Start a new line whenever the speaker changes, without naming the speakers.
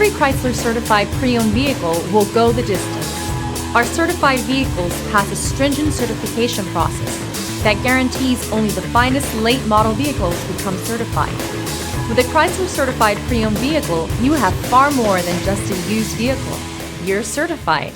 Every Chrysler certified pre-owned vehicle will go the distance. Our certified vehicles pass a stringent certification process that guarantees only the finest late model vehicles become certified. With a Chrysler certified pre-owned vehicle, you have far more than just a used vehicle. You're certified.